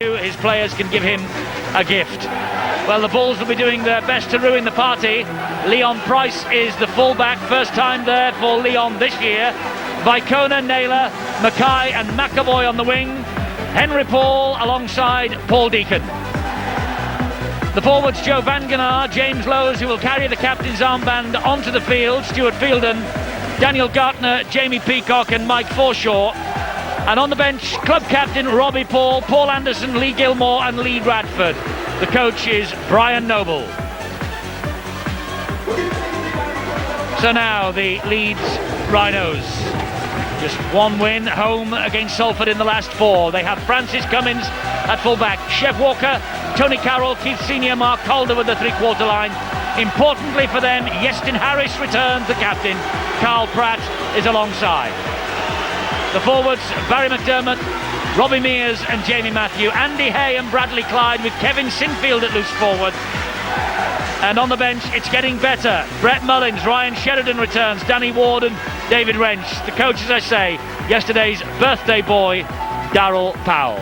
His players can give him a gift. Well, the Bulls will be doing their best to ruin the party. Leon Price is the fullback, first time there for Leon this year. Vicona, Naylor, Mackay and McAvoy on the wing. Henry Paul alongside Paul Deacon. The forwards Joe Van Genaar, James Lowes, who will carry the captain's armband onto the field, Stuart Fielden, Daniel Gartner, Jamie Peacock and Mike Forshaw. And on the bench, club captain Robbie Paul, Paul Anderson, Lee Gilmore and Lee Bradford. The coach is Brian Noble. So now the Leeds Rhinos. Just one win home against Salford in the last 4. They have Francis Cummins at fullback, Chev Walker, Tony Carroll, Keith Senior, Mark Calder with the three-quarter line. Importantly for them, Iestyn Harris returns, the captain. Carl Pratt is alongside. The forwards, Barry McDermott, Robbie Mears and Jamie Matthew, Andy Hay and Bradley Clyde with Kevin Sinfield at loose forward. And on the bench, it's getting better. Brett Mullins, Ryan Sheridan returns, Danny Ward and David Wrench. The coach, as I say, yesterday's birthday boy, Darryl Powell.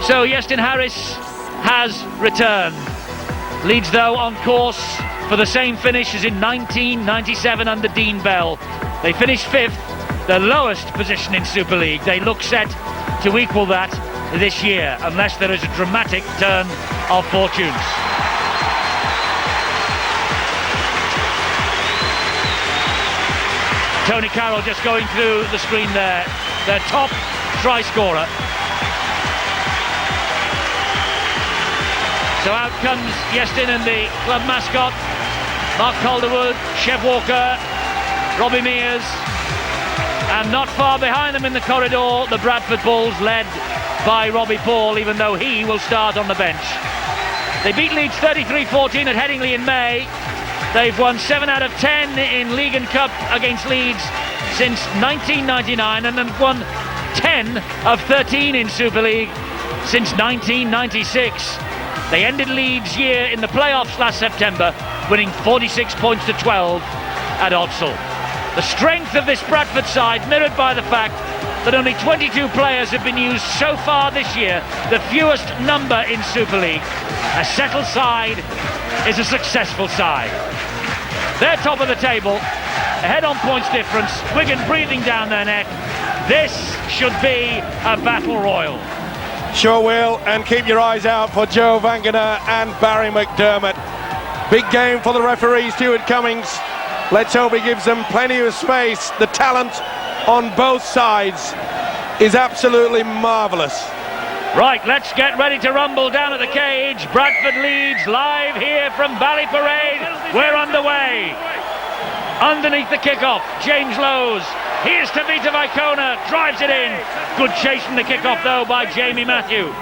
So Iestyn Harris has returned. Leeds, though, on course for the same finish as in 1997 under Dean Bell. They finished 5th, the lowest position in Super League. They look set to equal that this year, unless there is a dramatic turn of fortunes. Tony Carroll just going through the screen there, their top try scorer. So out comes Iestyn and the club mascot, Mark Calderwood, Chev Walker, Robbie Mears, and not far behind them in the corridor, the Bradford Bulls, led by Robbie Paul, even though he will start on the bench. They beat Leeds 33-14 at Headingley in May. They've won 7 out of 10 in League and Cup against Leeds since 1999, and have won 10 of 13 in Super League since 1996. They ended Leeds' year in the playoffs last September, winning 46 points to 12 at Odsal. The strength of this Bradford side mirrored by the fact that only 22 players have been used so far this year, the fewest number in Super League. A settled side is a successful side. They're top of the table, ahead on points difference, Wigan breathing down their neck. This should be a battle royal. Sure will, and keep your eyes out for Joe Van Genaar and Barry McDermott. Big game for the referee, Stuart Cummings. Let's hope he gives them plenty of space. The talent on both sides is absolutely marvellous. Right, let's get ready to rumble down at the cage. Bradford Leeds live here from Valley Parade. We're underway. Underneath the kickoff, James Lowes. Here's Tavita Vicona, drives it in. Good chase from the kickoff though by Jamie Matthew.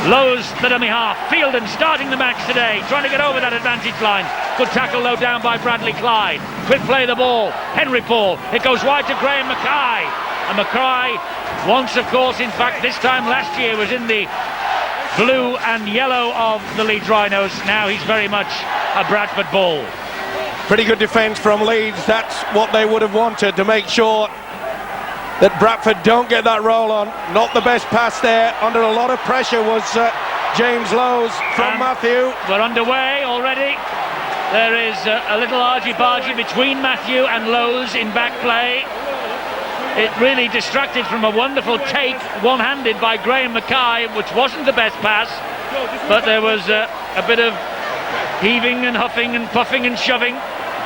Lowes, the dummy half. Fielden starting the match today, trying to get over that advantage line. Good tackle low down by Bradley Clyde. Quick play the ball. Henry Paul. It goes wide to Graham Mackay. And Mackay, once of course, in fact this time last year, was in the blue and yellow of the Leeds Rhinos. Now he's very much a Bradford Bull. Pretty good defence from Leeds. That's what they would have wanted, to make sure that Bradford don't get that roll on. Not the best pass there. Under a lot of pressure was James Lowes from Matthew. We're underway already. There is a little argy-bargy between Matthew and Lowes in back play. It really distracted from a wonderful take, one-handed by Graham Mackay, which wasn't the best pass, but there was a bit of heaving and huffing and puffing and shoving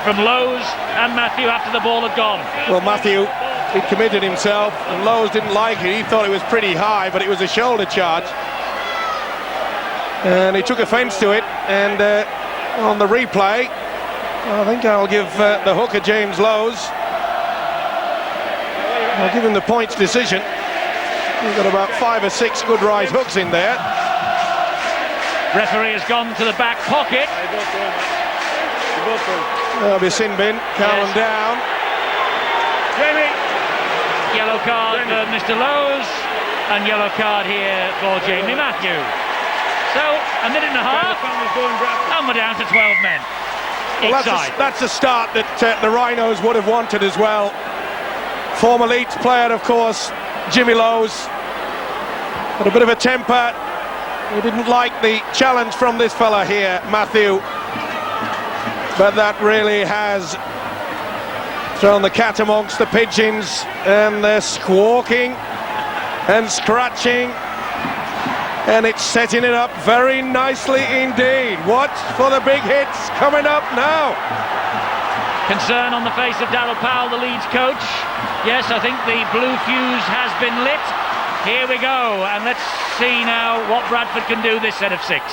from Lowes and Matthew after the ball had gone. Well, Matthew, he committed himself, and Lowes didn't like it. He thought it was pretty high, but it was a shoulder charge, and he took offence to it. And on the replay, I think I'll give the hooker James Lowes, I'll give him the points decision. He's got about 5 or 6 good right hooks in there. Referee has gone to the back pocket. There'll be a sin bin. Calm them down. Jamie. Yellow card for Mr. Lowes, and yellow card here for Jamie Matthew. So a minute and a half, and we're down to 12 men. Well, that's a start that the Rhinos would have wanted as well. Former Leeds player, of course, Jimmy Lowes, Got a bit of a temper. He didn't like the challenge from this fella here, Matthew. But that really has thrown the cat amongst the pigeons, and they're squawking and scratching, and it's setting it up very nicely indeed. Watch for the big hits coming up now. Concern on the face of Darryl Powell, the Leeds coach. Yes, I think the blue fuse has been lit. Here we go, and let's see now what Bradford can do this set of 6.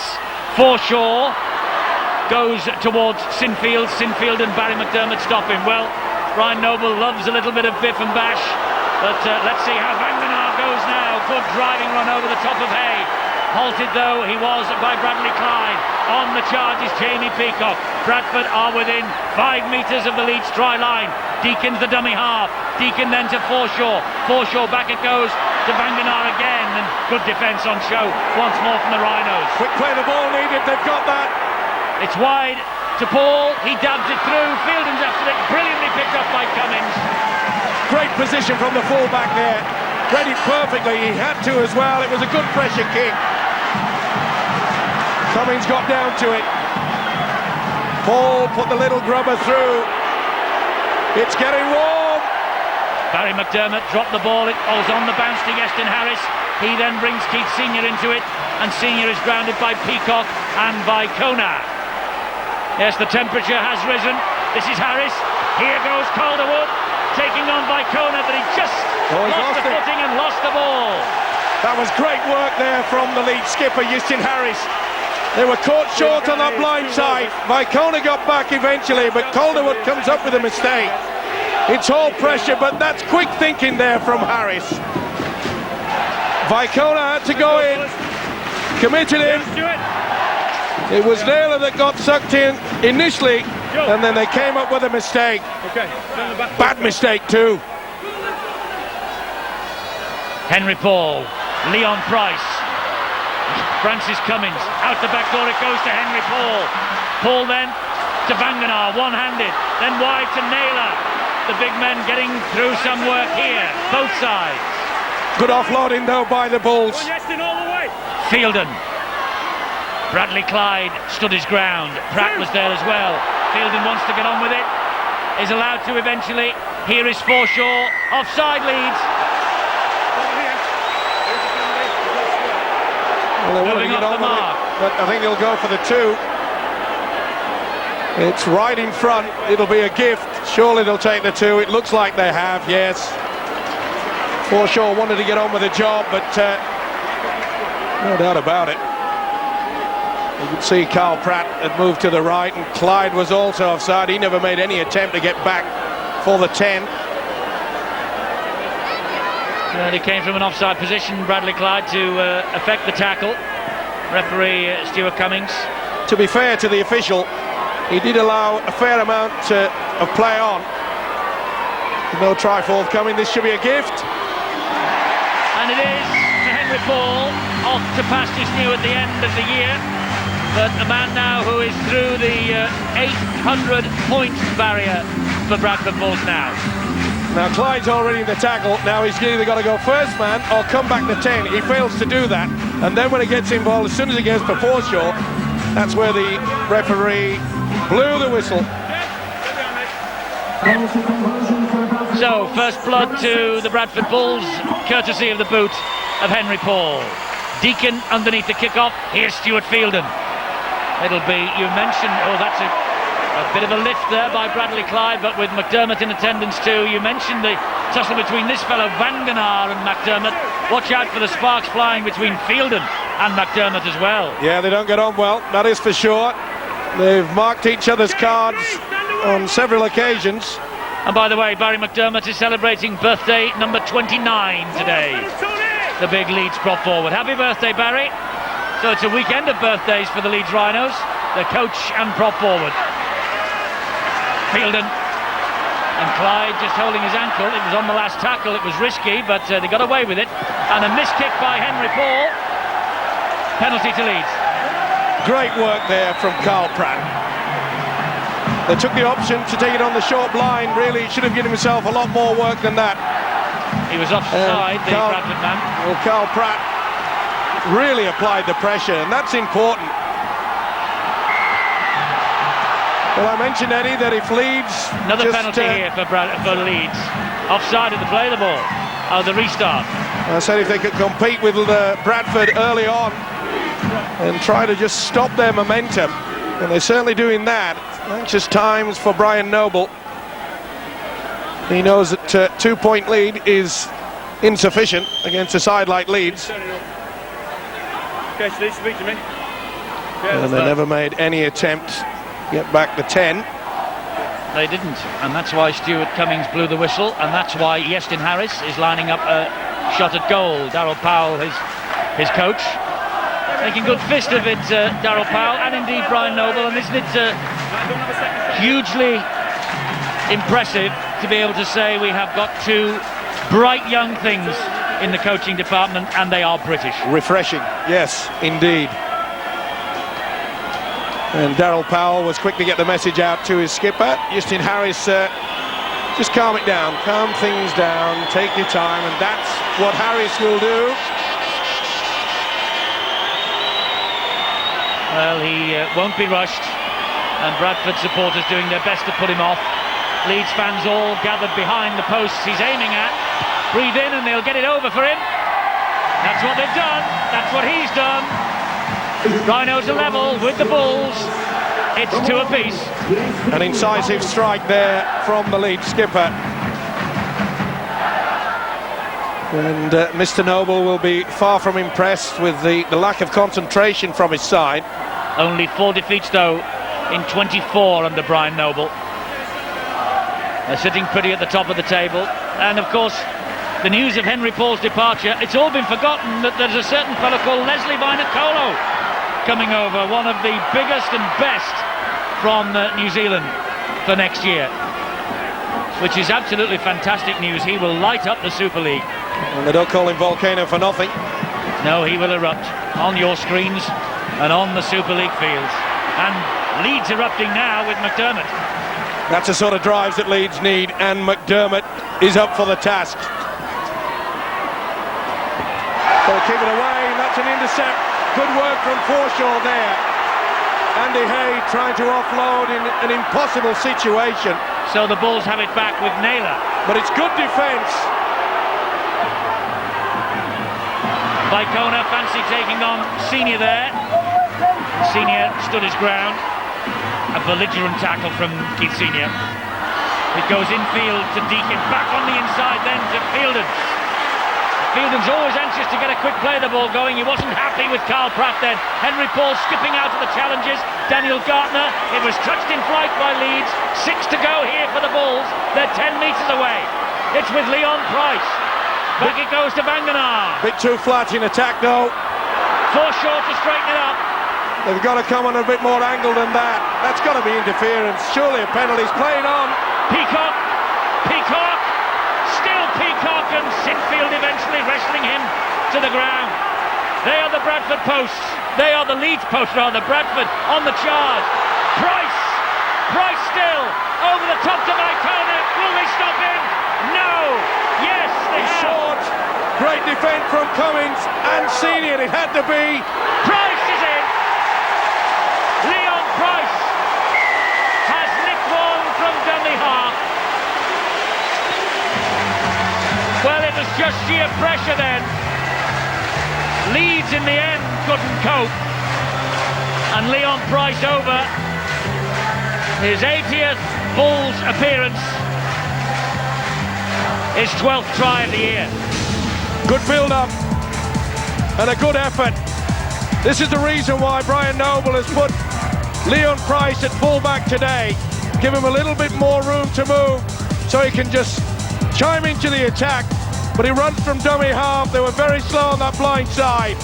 Forshaw goes towards Sinfield. Sinfield and Barry McDermott stop him. Well, Ryan Noble loves a little bit of biff and bash, but let's see how Vangenaar goes now. Good driving run over the top of Hay. Halted though he was by Bradley Clyde. On the charge is Jamie Peacock. Bradford are within 5 metres of the Leeds try line. Deacon's the dummy half. Deacon then to Forshaw. Forshaw back it goes to Vangenaar again, and good defence on show once more from the Rhinos. Quick play the ball needed, they've got that. It's wide to Paul, he dabs it through, Fielding's after it, brilliantly picked up by Cummings. Great position from the fullback there. Read it perfectly, he had to as well. It was a good pressure kick. Cummings got down to it. Paul put the little grubber through. It's getting warm. Barry McDermott dropped the ball, it was on the bounce to Yeston Harris. He then brings Keith Senior into it, and Senior is grounded by Peacock and by Kona. Yes, the temperature has risen. This is Harris. Here goes Calderwood, taking on by Kona, but he just lost the footing and lost the ball. That was great work there from the lead skipper, Yeston Harris. They were caught short on that blind side. Vicona got back eventually, but Calderwood comes up with a mistake. It's all pressure, but that's quick thinking there from Harris. Vicona had to go in, committed him. It was Naylor that got sucked in initially, and then they came up with a mistake. Bad mistake too. Henry Paul, Leon Price, Francis Cummings, out the back door it goes to Henry Paul. Paul then to Vangenaar, one-handed, then wide to Naylor. The big men getting through some work here, both sides. Good offloading though by the Bulls. Fielden. Bradley Clyde stood his ground. Pratt was there as well. Fielden wants to get on with it. Is allowed to eventually. Here is Forshaw. Offside Leeds. Well, they want to get on with it, but I think they'll go for the 2. It's right in front. It'll be a gift. Surely they'll take the 2. It looks like they have, yes. Forshaw wanted to get on with the job, but no doubt about it. You could see Carl Pratt had moved to the right, and Clyde was also offside. He never made any attempt to get back for the 10. And he came from an offside position, Bradley Clyde, to affect the tackle. Referee Stuart Cummings. To be fair to the official, he did allow a fair amount of play on. No try forthcoming. This should be a gift. And it is for Henry Paul, off to pastures new at the end of the year. But a man now who is through the 800-point barrier for Bradford Bulls now. Now Clyde's already in the tackle. Now he's either got to go first man or come back to 10. He fails to do that. And then when he gets involved, as soon as he gets to Forshaw, that's where the referee blew the whistle. So, first blood to the Bradford Bulls, courtesy of the boot of Henry Paul. Deacon underneath the kick-off. Here's Stuart Fielden. It'll be, you mentioned, oh, that's a bit of a lift there by Bradley Clyde, but with McDermott in attendance too. You mentioned the tussle between this fellow Vangenaar and McDermott. Watch out for the sparks flying between Fielden and McDermott as well. Yeah, they don't get on well, that is for sure. They've marked each other's cards on several occasions. And by the way, Barry McDermott is celebrating birthday number 29 today. The big Leeds prop forward. Happy birthday, Barry. So it's a weekend of birthdays for the Leeds Rhinos, the coach and prop forward. Fielden and Clyde just holding his ankle. It was on the last tackle, it was risky, but they got away with it. And a missed kick by Henry Paul. Penalty to Leeds. Great work there from Carl Pratt. They took the option to take it on the short line. Really should have given himself a lot more work than that. He was offside, the Bradford man. Well, Carl Pratt really applied the pressure, and that's important. Well, I mentioned, Eddie, that if Leeds... Another penalty here for Leeds. Offside of the play the ball. Oh, the restart. I said if they could compete with Bradford early on and try to just stop their momentum, and they're certainly doing that. Anxious times for Brian Noble. He knows that 2-point lead is insufficient against a side like Leeds. Okay, Steve, speak to me. And they never made any attempt to get back to 10. They didn't, and that's why Stuart Cummings blew the whistle, and that's why Iestyn Harris is lining up a shot at goal. Darryl Powell, his coach, making good fist of it, Darryl Powell, and indeed Brian Noble, and isn't it hugely impressive to be able to say we have got two bright young things in the coaching department, and they are British. Refreshing, yes, indeed. And Darryl Powell was quick to get the message out to his skipper. Iestyn Harris, just calm it down, calm things down, take your time, and that's what Harris will do. Well, he won't be rushed, and Bradford supporters doing their best to put him off. Leeds fans all gathered behind the posts he's aiming at. Breathe in and they'll get it over for him. That's what they've done, that's what he's done. Rhinos are level with the Bulls. It's 2 apiece. An incisive strike there from the Leeds skipper. And Mr. Noble will be far from impressed with the lack of concentration from his side. Only 4 defeats though in 24 under Brian Noble. They're sitting pretty at the top of the table. And of course, the news of Henry Paul's departure, it's all been forgotten that there's a certain fellow called Leslie Vinacolo coming over, one of the biggest and best from New Zealand for next year, which is absolutely fantastic news. He will light up the Super League. And they don't call him Volcano for nothing. No, he will erupt on your screens and on the Super League fields. And Leeds erupting now with McDermott. That's the sort of drives that Leeds need, and McDermott is up for the task. They'll keep it away, that's an intercept. Good work from Forshaw there. Andy Hay trying to offload in an impossible situation. So the Bulls have it back with Naylor. But it's good defence. Vicona fancy taking on Senior there. Senior stood his ground. A belligerent tackle from Keith Senior. It goes infield to Deacon, back on the inside then to Fielden. Fielden's always anxious to get a quick play of the ball going. He wasn't happy with Carl Pratt then. Henry Paul skipping out of the challenges. Daniel Gartner, it was touched in flight by Leeds. 6 to go here for the Bulls. They're 10 metres away. It's with Leon Price. Back it goes to Vangenaar. Bit too flat in attack though. Forshaw to straighten it up. They've got to come on a bit more angle than that. That's got to be interference. Surely a penalty. He's playing on. Peacock. Still Peacock, and Sinfield eventually wrestling him to the ground. They are the Bradford posts. They are the Leeds posts, rather. Bradford on the charge. Price still over the top to Vicona. Will they stop him? No. Yes, they have. Short. Great defence from Cummings and Senior. It had to be. Price is in. Leon Price has nicked one from dummy half. Well, it was just sheer pressure then. Leeds in the end couldn't cope. And Leon Price over. His 80th Bulls appearance. His 12th try of the year. Good build-up and a good effort. This is the reason why Brian Noble has put Leon Price at fullback today. Give him a little bit more room to move so he can just chime into the attack. But he runs from dummy half. They were very slow on that blind side.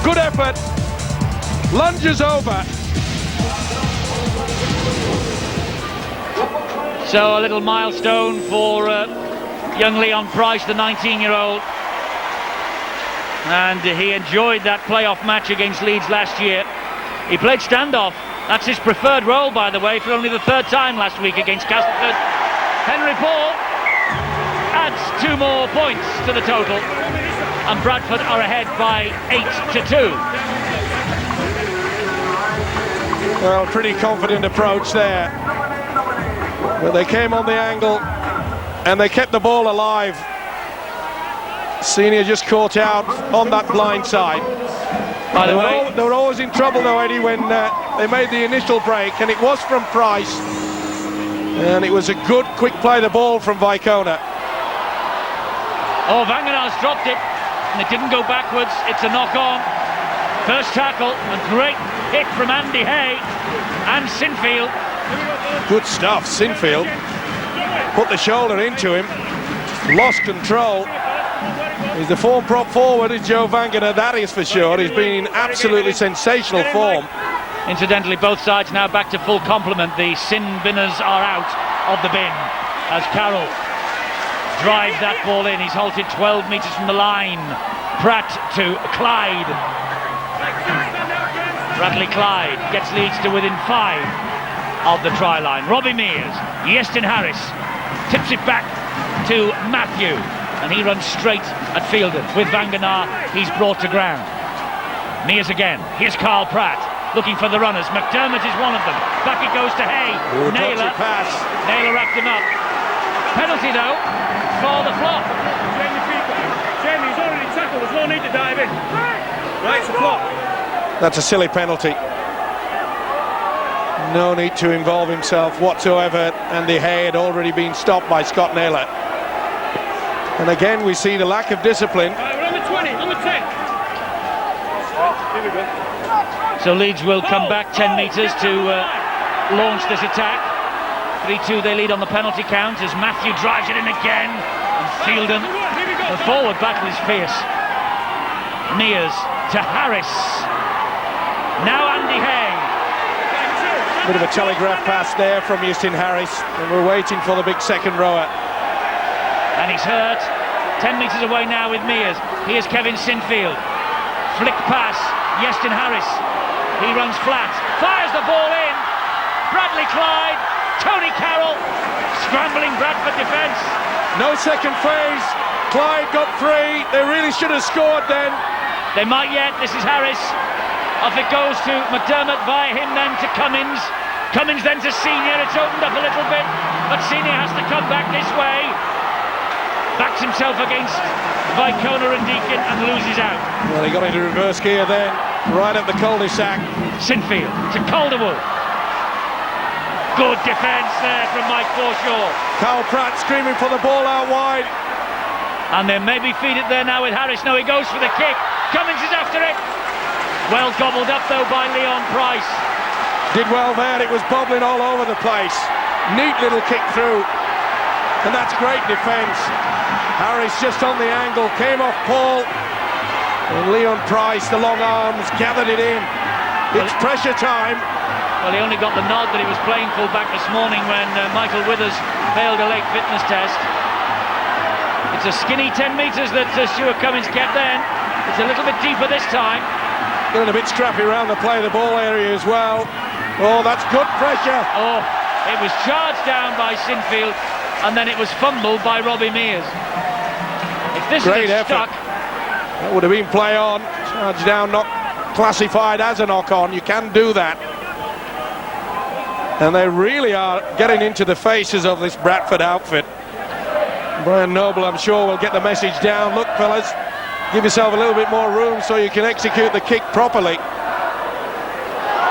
Good effort. Lunges over. So a little milestone for young Leon Price, the 19-year-old. And he enjoyed that playoff match against Leeds last year. He played standoff. That's his preferred role, by the way, for only the 3rd time last week against Castleford. Henry Paul adds 2 more points to the total and Bradford are ahead by 8-2. Well, pretty confident approach there. But they came on the angle and they kept the ball alive. Senior just caught out on that blind side. By the way, they were always in trouble though, Eddie, when they made the initial break, and it was from Price. And it was a good quick play the ball from Vicona. oh, Vangenaar's dropped it, and it didn't go backwards. It's a knock-on. First tackle, a great hit from Andy Hay and Sinfield. Good stuff, Sinfield. Put the shoulder into him, lost control. He's the form prop forward, is Joe Vangenaar, that is for sure. He's been in absolutely sensational form. Incidentally, both sides now back to full complement. The sin binners are out of the bin as Carroll drives that ball in. He's halted 12 metres from the line. Pratt to Clyde. Bradley Clyde gets Leeds to within 5 of the try line. Robbie Mears, Iestyn Harris tips it back to Matthew, and he runs straight at Fielden. With Vangenaar, he's brought to ground. Mears again. Here's Carl Pratt looking for the runners. McDermott is one of them. Back it goes to Hay. Ooh, Naylor. pass. Naylor wrapped him up. Penalty though for the flop. Jamie, he's already tackled. There's no need to dive in. Right, it's a flop. That's a silly penalty. No need to involve himself whatsoever. Andy Hay had already been stopped by Scott Naylor. And again we see the lack of discipline. Right, we're on the 20, on the 10. Here we go. So Leeds will come back 10 metres to launch this attack. 3-2 they lead on the penalty count as Matthew drives it in again. And Fielden, the forward battle is fierce. Mears to Harris. Now Andy Hay. Bit of a telegraph pass there from Iestyn Harris, and we're waiting for the big second rower. And he's hurt. 10 metres away now with Mears. Here's Kevin Sinfield. Flick pass. Iestyn Harris. He runs flat. Fires the ball in. Bradley Clyde. Tony Carroll. Scrambling Bradford defence. No second phase. Clyde got 3. They really should have scored then. They might yet. This is Harris. Off it goes to McDermott, via him then to Cummins. Cummins then to Senior. It's opened up a little bit, but Senior has to come back this way. Backs himself against Vicona and Deacon and loses out. Well, he got into reverse gear then, right at the cul-de-sac. Sinfield to Calderwood. Good defence there from Mike Forshaw. Carl Pratt screaming for the ball out wide. And they may be feed it there now with Harris. No, he goes for the kick. Cummins is after it. Well gobbled up though by Leon Price. Did well there, it was bobbling all over the place. Neat little kick through. And that's great defence. Harris just on the angle, came off Paul. And Leon Price, the long arms, gathered it in. It's pressure time. Well, he only got the nod that he was playing full back this morning when Michael Withers failed a late fitness test. It's a skinny 10 metres that Stuart Cummins kept then. It's a little bit deeper this time. Getting a bit scrappy around the play the ball area as well. Oh, that's good pressure. Oh, it was charged down by Sinfield and then it was fumbled by Robbie Mears. If this Great is effort. stuck, That would have been play on. Charge down, not classified as a knock on. You can do that. And they really are getting into the faces of this Bradford outfit. Brian Noble, I'm sure, will get the message down. Look, fellas, give yourself a little bit more room so you can execute the kick properly.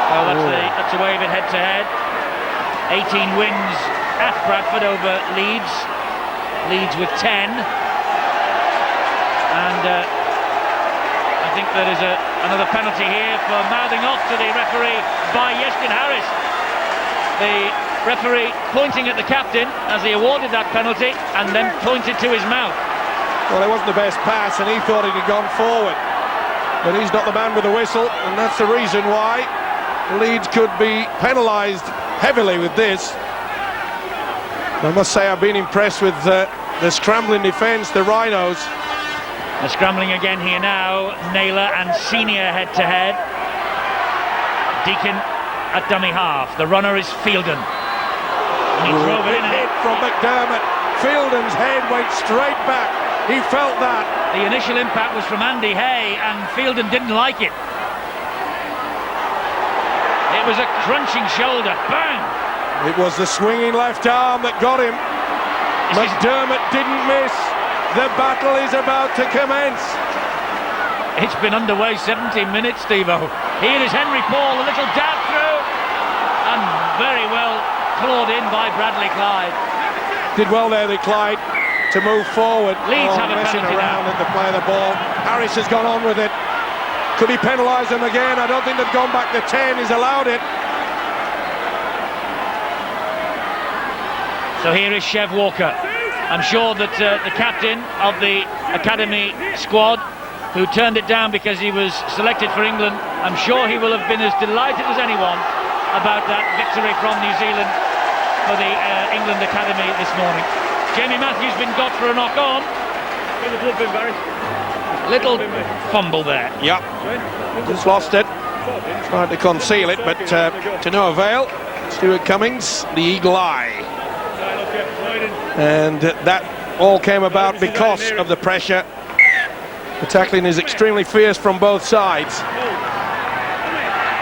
Well, that's a wave it head to head. 18 wins at Bradford over Leeds. Leeds with 10. And I think there is another penalty here for mouthing off to the referee by Iestyn Harris. The referee pointing at the captain as he awarded that penalty and then pointed to his mouth. Well, it wasn't the best pass and he thought it had gone forward. But he's not the man with the whistle, and that's the reason why Leeds could be penalised heavily with this. I must say I've been impressed with the scrambling defence, the Rhinos. They're scrambling again here now. Naylor and Senior head to head. Deacon at dummy half. The runner is Fielden. And he drove it in. Hit from McDermott. Fielden's head went straight back. He felt that. The initial impact was from Andy Hay, and Fielden didn't like it. It was a crunching shoulder. Bang! It was the swinging left arm that got him. McDermott didn't miss. The battle is about to commence. It's been underway 17 minutes, Steve-O. Here is Henry Paul, a little dab through, and very well clawed in by Bradley Clyde. Did well there, the Clyde, to move forward. Leeds have a messing penalty around now. at the play of the ball. Harris has gone on with it. Could he penalise them again? I don't think they've gone back to 10. He's allowed it. So here is Chev Walker. I'm sure that the captain of the academy squad, who turned it down because he was selected for England, I'm sure he will have been as delighted as anyone about that victory from New Zealand for the England academy this morning. Jamie Matthews been got for a knock-on. Little fumble there. Yep, just lost it. Tried to conceal it, but to no avail. Stuart Cummings, the eagle eye. And that all came about because of the pressure. The tackling is extremely fierce from both sides.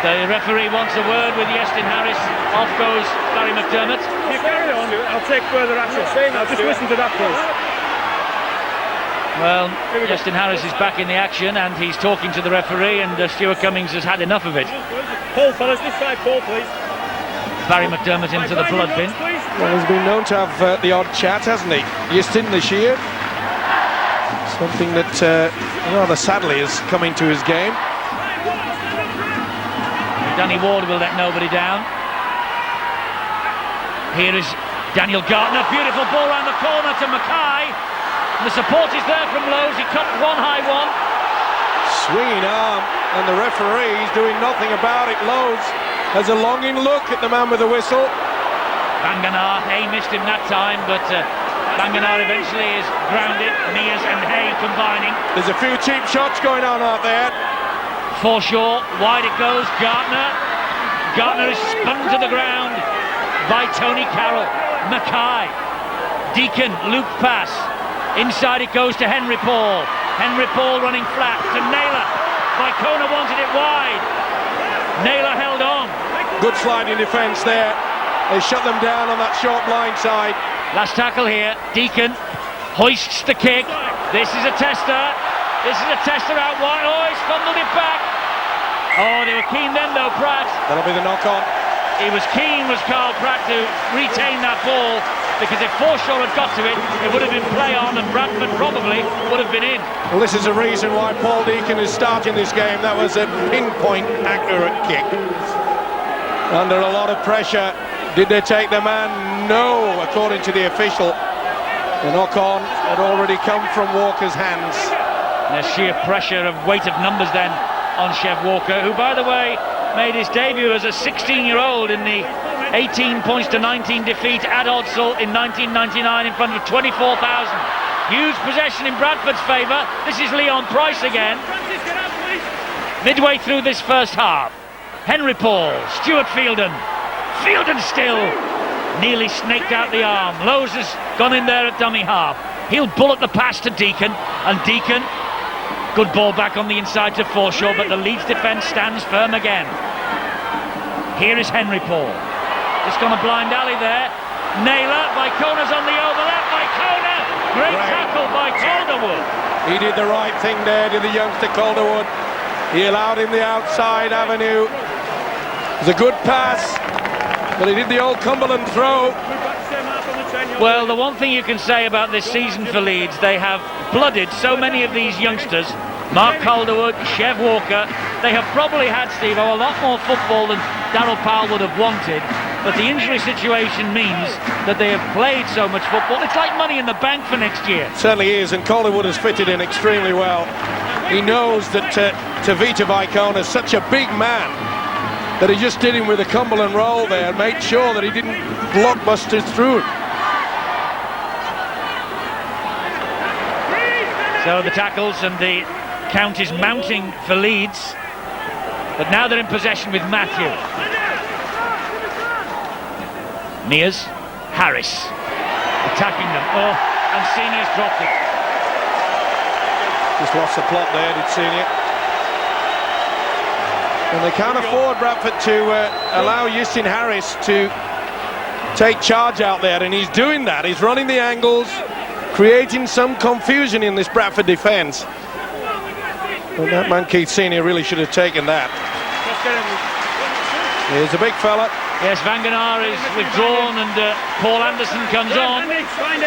The referee wants a word with Iestyn Harris. Off goes Barry McDermott. You carry on, I'll take further action. Now just listen to that, please. Well, Iestyn Harris is back in the action and he's talking to the referee, and Stuart Cummings has had enough of it. Paul, fellas, this side, Paul, please. Barry McDermott into the blood bin. Well, he's been known to have the odd chat, hasn't he? Iestyn this year. Something that rather sadly is coming to his game. Danny Ward will let nobody down. Here is Daniel Gartner. Beautiful ball round the corner to Mackay. The support is there from Lowe's. He cut one high one. Swinging arm, and the referee is doing nothing about it. Lowe's has a longing look at the man with the whistle. Banganar, Hay missed him that time, but Banganar eventually is grounded. Mears and Hay combining. There's a few cheap shots going on out there. Forshaw, wide it goes. Gartner. Gartner is spun to the ground by Tony Carroll. Mackay. Deacon, loop pass. Inside it goes to Henry Paul. Henry Paul running flat to Naylor. Vicona wanted it wide. Naylor held on. Good sliding defence there. They shut them down on that short blind side. Last tackle here. Deacon hoists the kick. This is a tester. This is a tester out wide. Oh, he's fumbled it back. Oh, they were keen then though, Pratt. That'll be the knock-on. He was keen, was Carl Pratt, to retain that ball, because if Forshaw had got to it, it would have been play on, and Bradford probably would have been in. Well, this is a reason why Paul Deacon is starting this game. That was a pinpoint accurate kick. Under a lot of pressure. Did they take the man? No, according to the official. The knock-on had already come from Walker's hands. The sheer pressure of weight of numbers then on Chev Walker, who, by the way, made his debut as a 16-year-old in the 18 points to 19 defeat at Odsal in 1999 in front of 24,000. Huge possession in Bradford's favour. This is Leon Price again. Midway through this first half, Henry Paul, Stuart Fielden. Fielden still nearly snaked out the arm. Lowe's has gone in there at dummy half. He'll bullet the pass to Deacon, and Deacon, good ball back on the inside to Forshaw, but the Leeds defence stands firm again. Here is Henry Paul. Just gone a blind alley there. Naylor, Vicona's on the overlap. Vicona, great tackle by Calderwood. He did the right thing there to the youngster Calderwood. He allowed him the outside avenue. It was a good pass, but he did the old Cumberland throw. Well, the one thing you can say about this season for Leeds, they have blooded so many of these youngsters. Mark Calderwood, Chev Walker. They have probably had, Steve-O, a lot more football than Darryl Powell would have wanted, but the injury situation means that they have played so much football. It's like money in the bank for next year. Certainly is, and Calderwood has fitted in extremely well. He knows that Tavita Vicona is such a big man that he just did him with a Cumberland roll there and made sure that he didn't blockbuster through it. So the tackles and the count is mounting for Leeds, but now they're in possession with Matthew. Mears, Harris attacking them. Oh, and Senior's dropped it. Just lost the plot there, did Senior. And they can't afford Bradford to allow Justin Harris to take charge out there, and he's doing that. He's running the angles, creating some confusion in this Bradford defence. And that man Keith Senior really should have taken that. Here's a big fella. Yes, Vangenaar is withdrawn, and Paul Anderson comes on.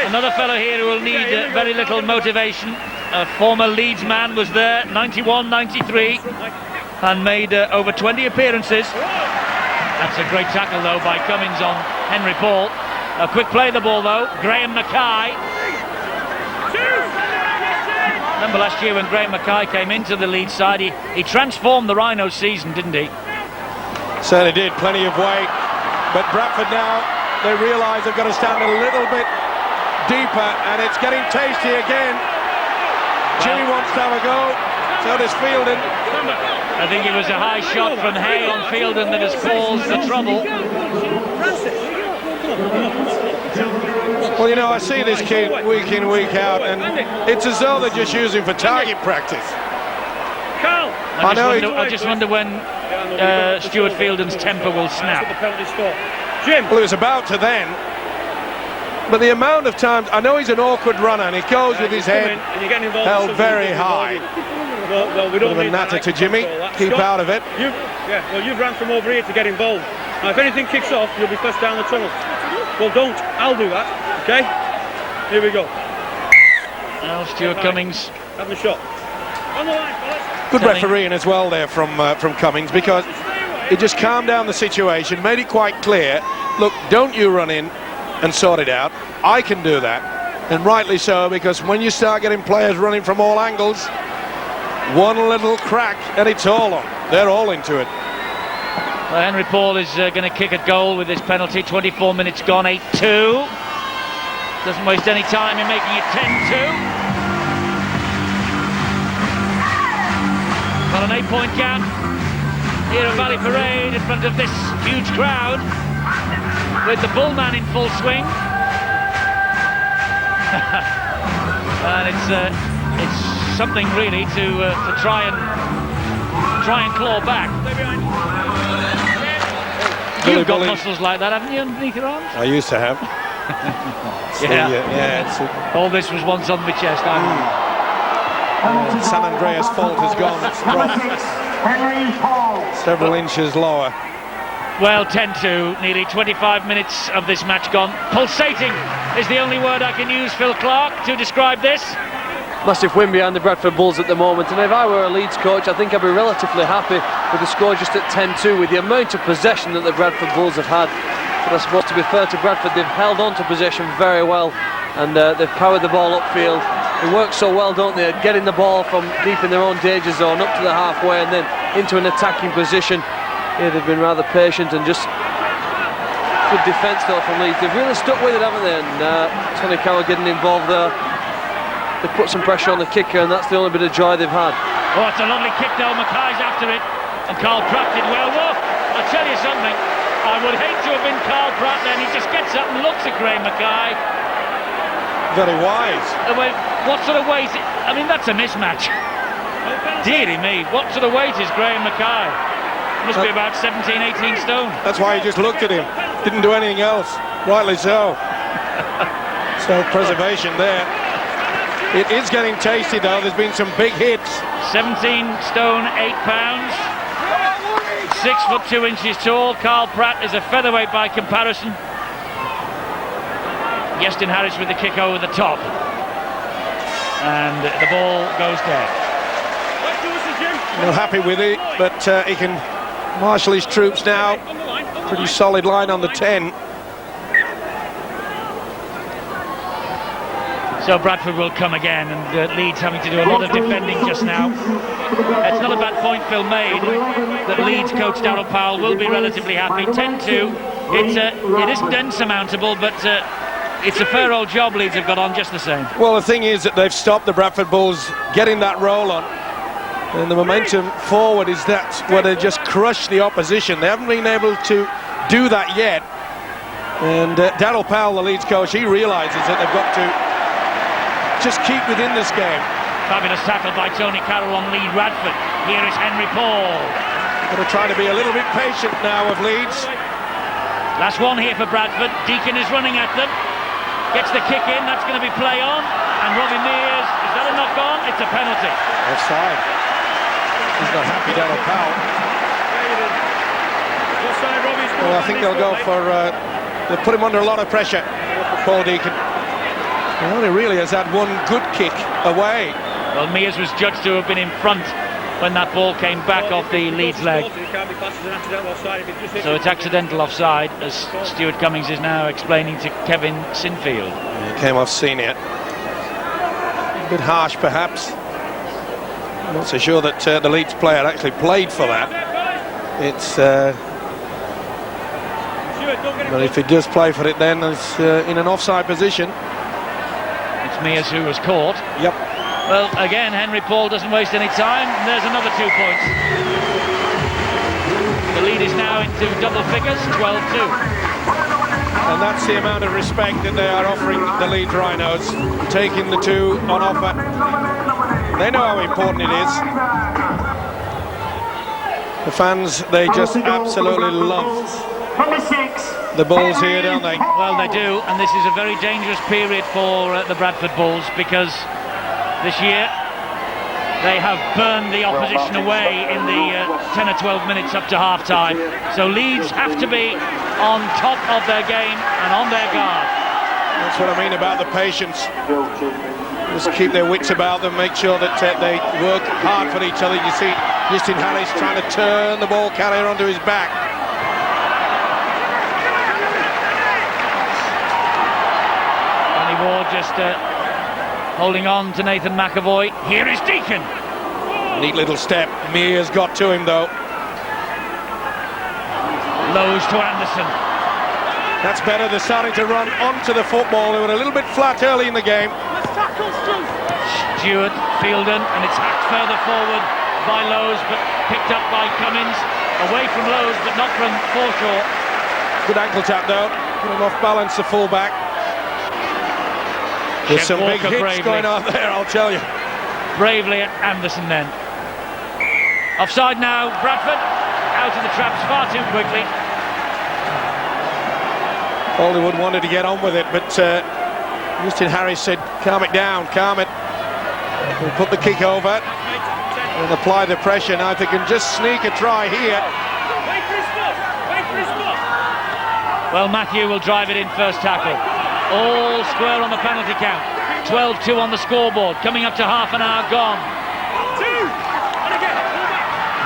Another fellow here who will need very little motivation. A former Leeds man was there, 91, 93, and made over 20 appearances. That's a great tackle though by Cummings on Henry Paul. A quick play of the ball though. Graham Mackay. Remember last year when Graham Mackay came into the Leeds side, he transformed the Rhinos season, didn't he? Certainly did, plenty of weight. But Bradford now, they realise they've got to stand a little bit deeper, and it's getting tasty again. Jimmy wants to have a go, so does Fielden. I think it was a high shot from Hay on Fielden that has caused the trouble. Well, you know, I see this kid week in, week out, and it's as though they're just using for target practice. I just wonder when Stuart Fielden's temper will snap. Well, it was about to then. But the amount of times, I know he's an awkward runner, and he goes with his head held very high. Well, we don't need natter to Jimmy. Keep out of it. You've ran from over here to get involved. Now, if anything kicks off, you'll be first down the tunnel. Well, don't. I'll do that. Okay. Here we go. Now Stuart Cummings having a shot. On the line, fellas. Good refereeing as well there from Cummings, because he just calmed down the situation, made it quite clear. Look, don't you run in and sort it out. I can do that, and rightly so, because when you start getting players running from all angles, one little crack and it's all on. They're all into it. Well, Henry Paul is going to kick at goal with this penalty. 24 minutes gone, 8-2. Doesn't waste any time in making it 10-2. Got an 8-point gap here at Valley Parade in front of this huge crowd, with the Bullman in full swing. And it's something really to try and claw back. You've got muscles like that, haven't you, underneath your arms? I used to have. All this was once on my chest. San Andreas fault has gone. It's dropped several inches lower. Well, 10-2, nearly 25 minutes of this match gone. Pulsating is the only word I can use, Phil Clark, to describe this. Massive win behind the Bradford Bulls at the moment, and if I were a Leeds coach, I think I'd be relatively happy with the score just at 10-2, with the amount of possession that the Bradford Bulls have had. But I suppose, to be fair to Bradford, they've held on to possession very well, and they've powered the ball upfield. They work so well, don't they, at getting the ball from deep in their own danger zone up to the halfway and then into an attacking position. Here they've been rather patient, and just good defence though from Leeds. They've really stuck with it, haven't they? And Tony Carroll getting involved there. They put some pressure on the kicker, and that's the only bit of joy they've had. Oh, it's a lovely kick though. Mackay's after it, and Carl Pratt did well. Whoa, I'll tell you something, I would hate to have been Carl Pratt then. He just gets up and looks at Graham Mackay. Very wise. What sort of weight? I mean, that's a mismatch. Deary me, what sort of weight is Graham Mackay? Must be about 17, 18 stone. That's why he just looked at him. Didn't do anything else. Rightly so. Self-preservation there. It is getting tasty though. There's been some big hits. 17 stone, 8 pounds. 6 foot 2 inches tall. Carl Pratt is a featherweight by comparison. Justin Harris with the kick over the top. And the ball goes dead. Not happy with it, but he can marshal his troops now. Pretty solid line on the 10. So Bradford will come again, and Leeds having to do a lot of defending just now. It's not a bad point Phil made, that Leeds coach Darryl Powell will be relatively happy. 10-2, it isn't insurmountable, but it's a fair old job Leeds have got on just the same. Well, the thing is that they've stopped the Bradford Bulls getting that roll on, and the momentum forward is that where they just crush the opposition. They haven't been able to do that yet, and Darryl Powell, the Leeds coach, he realises that they've got to just keep within this game. Fabulous tackle by Tony Carroll on Lee Bradford. Here is Henry Paul. Going to try to be a little bit patient now of Leeds. Last one here for Bradford. Deacon is running at them. Gets the kick in. That's going to be play on. And Robbie Mears, is that a knock on? It's a penalty. Offside. He's not happy, Darryl Powell. Well, I think they'll go for... they'll put him under a lot of pressure, Paul Deacon. He only really has had one good kick away. Well, Mears was judged to have been in front when that ball came back off the Leeds leg. So it's accidental offside, as Stuart Cummings is now explaining to Kevin Sinfield. He came off senior. A bit harsh, perhaps. I'm not so sure that the Leeds player actually played for that. It's... but if he does play for it, then it's in an offside position. It's Mears who was caught. Yep. Well, again, Henry Paul doesn't waste any time. There's another 2 points. The lead is now into double figures, 12-2. And that's the amount of respect that they are offering the Leeds Rhinos, taking the 2 on offer. They know how important it is. The fans, they just absolutely love the Bulls here, don't they? Well, they do, and this is a very dangerous period for the Bradford Bulls, because this year they have burned the opposition away in the 10 or 12 minutes up to half-time. So Leeds have to be on top of their game and on their guard. That's what I mean about the patience. Just keep their wits about them, make sure that they work hard for each other. You see Justin Harris trying to turn the ball carrier onto his back. Ward just holding on to Nathan McAvoy. Here is Deacon. Neat little step. Mears got to him though. Lowe's to Anderson. That's better. They're starting to run onto the football. They were a little bit flat early in the game. Stewart, Fielden, and it's hacked further forward by Lowe's, but picked up by Cummins. Away from Lowe's, but not from Forshaw. Good ankle tap though. Put him off balance, the full-back. There's some big hits going on there, I'll tell you. Bravely at Anderson then. Offside now, Bradford. Out of the traps far too quickly. Alderwood wanted to get on with it, but Justin Harris said, calm it down, calm it. We'll put the kick over and apply the pressure. Now if they can just sneak a try here. Well, Matthew will drive it in first tackle. All square on the penalty count. 12-2 on the scoreboard. Coming up to half an hour gone.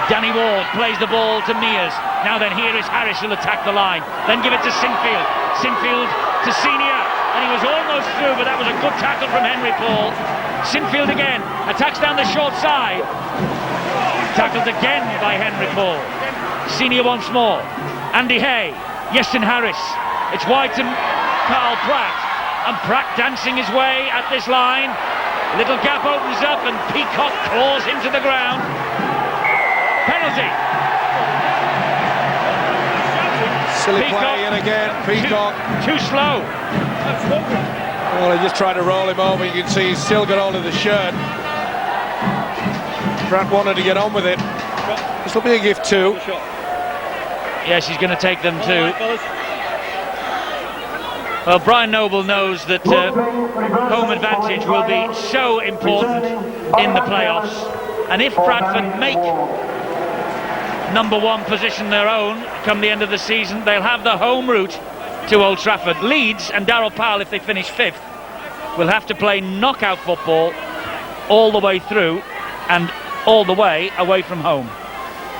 Danny Ward plays the ball to Mears. Now then, here is Harris who'll attack the line. Then give it to Sinfield. Sinfield to Senior. And he was almost through, but that was a good tackle from Henry Paul. Sinfield again. Attacks down the short side. Tackled again by Henry Paul. Senior once more. Andy Hay. Yeston Harris. It's wide to Carl Pratt, and Pratt dancing his way at this line. Little gap opens up and Peacock claws into the ground. Penalty. Silly play in again, Peacock. Too slow. Well, he just tried to roll him over. You can see he's still got hold of the shirt. Pratt wanted to get on with it. This will be a gift too. Yes, he's going to take them too. Well, Brian Noble knows that home advantage will be so important in the playoffs, and if Bradford make number 1 position their own come the end of the season, they'll have the home route to Old Trafford. Leeds and Darryl Powell, if they finish 5th, will have to play knockout football all the way through and all the way away from home.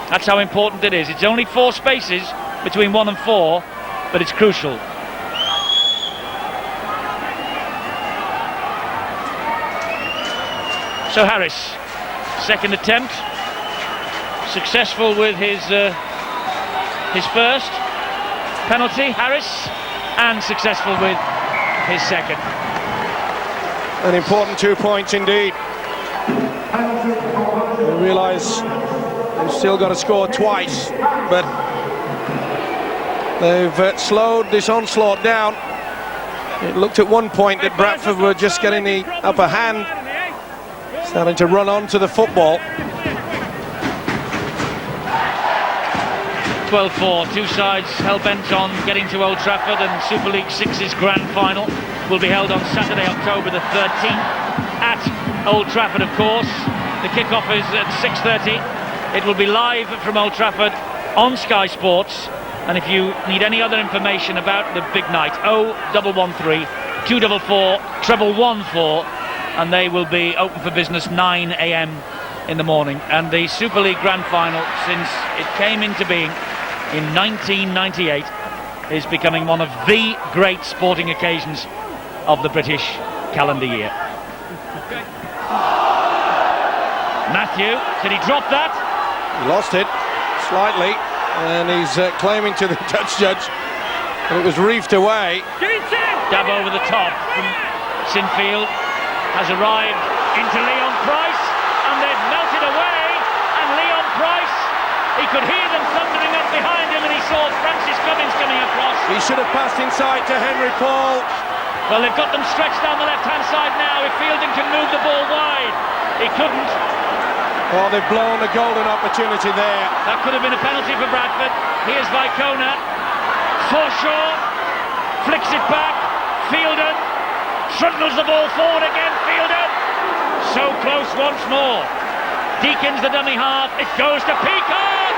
That's how important it is. It's only 4 spaces between 1 and 4, but it's crucial. So Harris, second attempt, successful with his first penalty, Harris, and successful with his second. An important 2 points indeed. They realise they've still got to score twice, but they've slowed this onslaught down. It looked at one point that Bradford were just getting the upper hand. Starting to run on to the football. 12-4, two sides hell-bent on getting to Old Trafford, and Super League 6's grand final will be held on Saturday, October the 13th at Old Trafford, of course. The kick-off is at 6:30. It will be live from Old Trafford on Sky Sports, and if you need any other information about the big night, 0113 244 114, and they will be open for business 9 a.m. in the morning. And the Super League grand final, since it came into being in 1998, is becoming one of the great sporting occasions of the British calendar year. Matthew, did he drop that? He lost it slightly, and he's claiming to the touch judge that it was reefed away. Dab over the top from Sinfield has arrived into Leon Price, and they've melted away, and Leon Price, he could hear them thundering up behind him, and he saw Francis Cummins coming across. He should have passed inside to Henry Paul. Well, they've got them stretched down the left-hand side now. If Fielding can move the ball wide, he couldn't. Oh, they've blown a golden opportunity there. That could have been a penalty for Bradford. Here's Vicona. Forshaw flicks it back. Fielder trundles the ball forward again. Fielder so close once more. Deakins the dummy half. It goes to Peacock.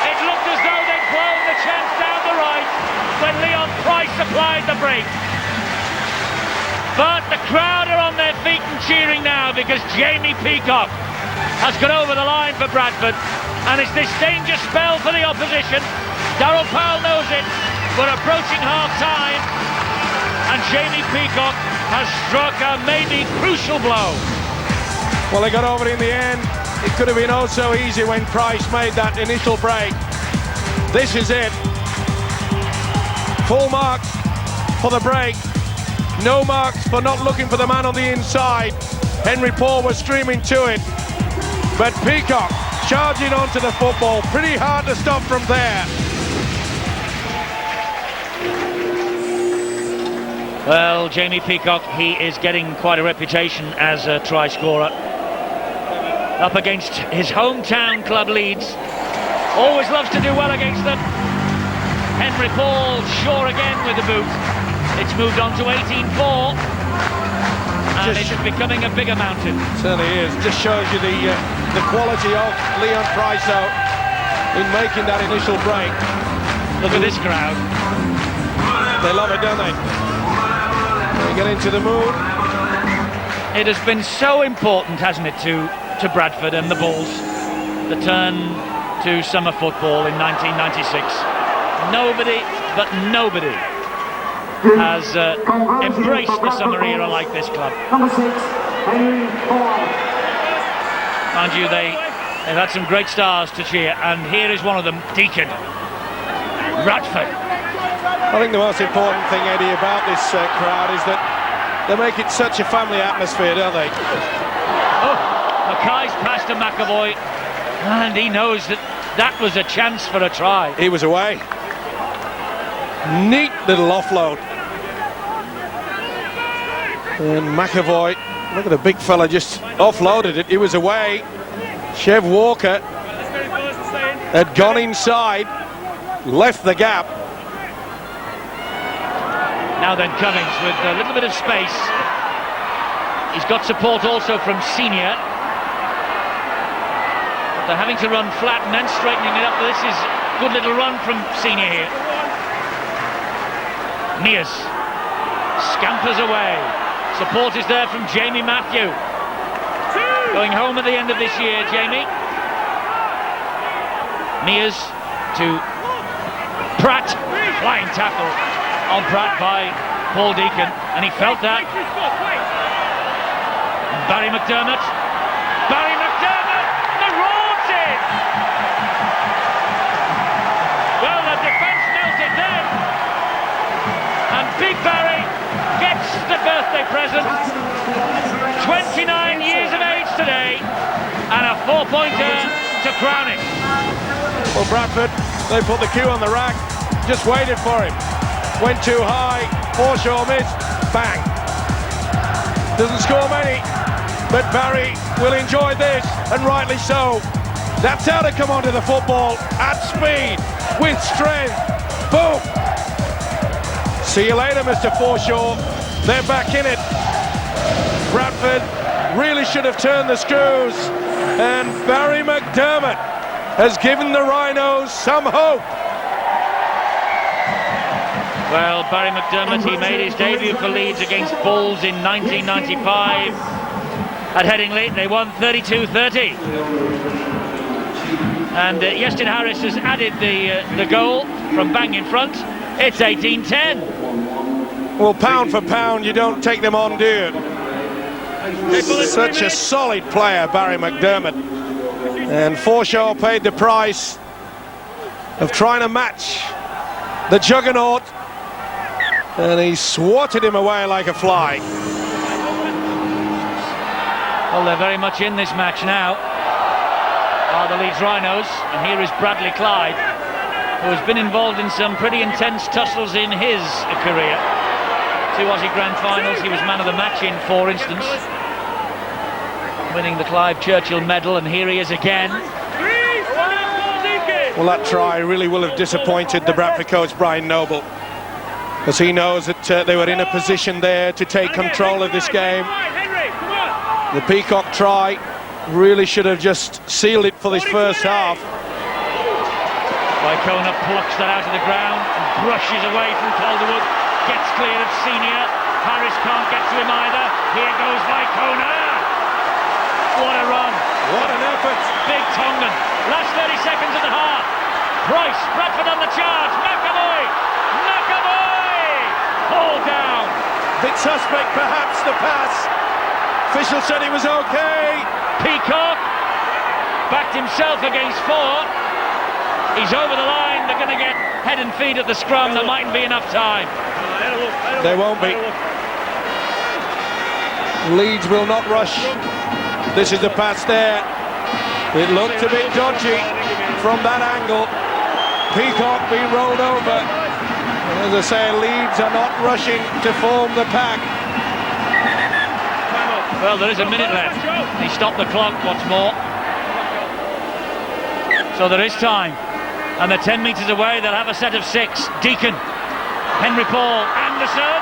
It looked as though they'd blown the chance down the right when Leon Price applied the brake. But the crowd are on their feet and cheering now because Jamie Peacock has got over the line for Bradford, and it's this dangerous spell for the opposition. Darryl Powell knows it. We're approaching half-time, and Jamie Peacock has struck a maybe crucial blow. Well, they got over it in the end. It could have been oh so easy when Price made that initial break. This is it. Full marks for the break. No marks for not looking for the man on the inside. Henry Paul was streaming to it. But Peacock charging onto the football. Pretty hard to stop from there. Well, Jamie Peacock, he is getting quite a reputation as a try scorer. Up against his hometown club Leeds. Always loves to do well against them. Henry Paul, sure again with the boot. It's moved on to 18-4, and it is becoming a bigger mountain. Certainly is. Just shows you the quality of Leon Price out in making that initial break. Look at this crowd. They love it, don't they? They get into the mood. It has been so important, hasn't it, to Bradford and the Bulls, the turn to summer football in 1996. Nobody, but nobody, has embraced the summer era like this club. Number 6, Henry Paul. Mind you, they've had some great stars to cheer, and here is one of them, Deacon. Bradford. I think the most important thing, Eddie, about this crowd is that they make it such a family atmosphere, don't they? Oh, Mackay's passed to McAvoy, and he knows that was a chance for a try. He was away. Neat little offload. And McAvoy, look at the big fella, just offloaded it. He was away. Chev Walker had gone inside, left the gap. Now then, Cummings with a little bit of space. He's got support also from Senior. But they're having to run flat and then straightening it up. This is a good little run from Senior here. Mears scampers away. Support is there from Jamie Matthew. Going home at the end of this year, Jamie. Mears to Pratt. Flying tackle on Pratt by Paul Deacon, and he felt that. Barry McDermott. Barry McDermott! The Rhodes in! Well, the defence melted then. And Big Barry gets the birthday present. 29 years of age today, and a 4-pointer to crown it. Well, Bradford, they put the cue on the rack, just waited for him. Went too high, Forshaw missed, bang. Doesn't score many, but Barry will enjoy this, and rightly so. That's how to come onto the football, at speed, with strength. Boom! See you later, Mr. Forshaw. They're back in it. Bradford really should have turned the screws, and Barry McDermott has given the Rhinos some hope. Well, Barry McDermott, he made his debut for Leeds against Bulls in 1995 at Headingley. They won 32-30. And Yestin Harris has added the goal from bang in front. It's 18-10. Well, pound for pound, you don't take them on, do you? Such a solid player, Barry McDermott. And Forshaw paid the price of trying to match the juggernaut, and he swatted him away like a fly. Well, they're very much in this match now, are the Leeds Rhinos, and here is Bradley Clyde, who has been involved in some pretty intense tussles in his career. 2 Aussie Grand Finals, he was man of the match in, for instance, winning the Clive Churchill medal, and here he is again. Well, that try really will have disappointed the Bradford coach, Brian Noble, because he knows that they were in a position there to take control of this game. The Peacock try really should have just sealed it for this first half. Waikona plucks that out of the ground and brushes away from Calderwood, gets clear of Senior. Harris can't get to him either. Here goes Waikona. What a run. What an effort. Big Tongan. Last 30 seconds of the half. Price, Bradford on the charge. McAvoy. All down. Bit suspect perhaps, the pass. Official said he was okay. Peacock backed himself against 4. He's over the line. They're going to get head and feet at the scrum. There mightn't be enough time. There won't be. Leeds will not rush. This is the pass there. It looked a bit dodgy from that angle. Peacock being rolled over. And as I say, Leeds are not rushing to form the pack. Well, there is a minute left. He stopped the clock, what's more. So there is time. And they're 10 metres away. They'll have a set of 6. Deacon, Henry Paul, Anderson.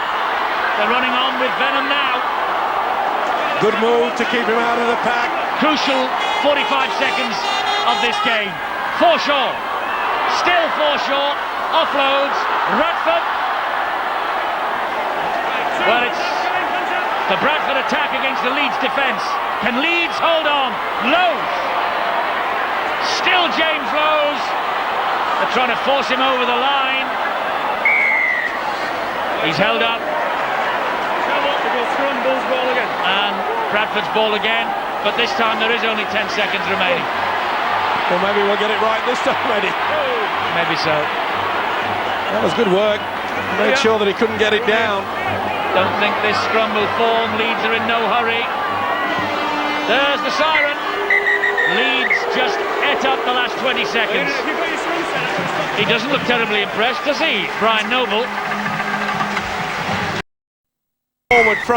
They're running on with venom now. Good move to keep him out of the pack. Crucial 45 seconds of this game. Forshaw, still Forshaw, offloads, Bradford. Well, it's the Bradford attack against the Leeds defence. Can Leeds hold on? Lowe's, still James Lowe's. They're trying to force him over the line. He's held up. And Bradford's ball again, but this time there is only 10 seconds remaining. Well, maybe we'll get it right this time, Eddie. Maybe so. That was good work. Made sure that he couldn't get it down. Don't think this scrum will form. Leeds are in no hurry. There's the siren. Leeds just ate up the last 20 seconds. He doesn't look terribly impressed, does he, Brian Noble? Forward from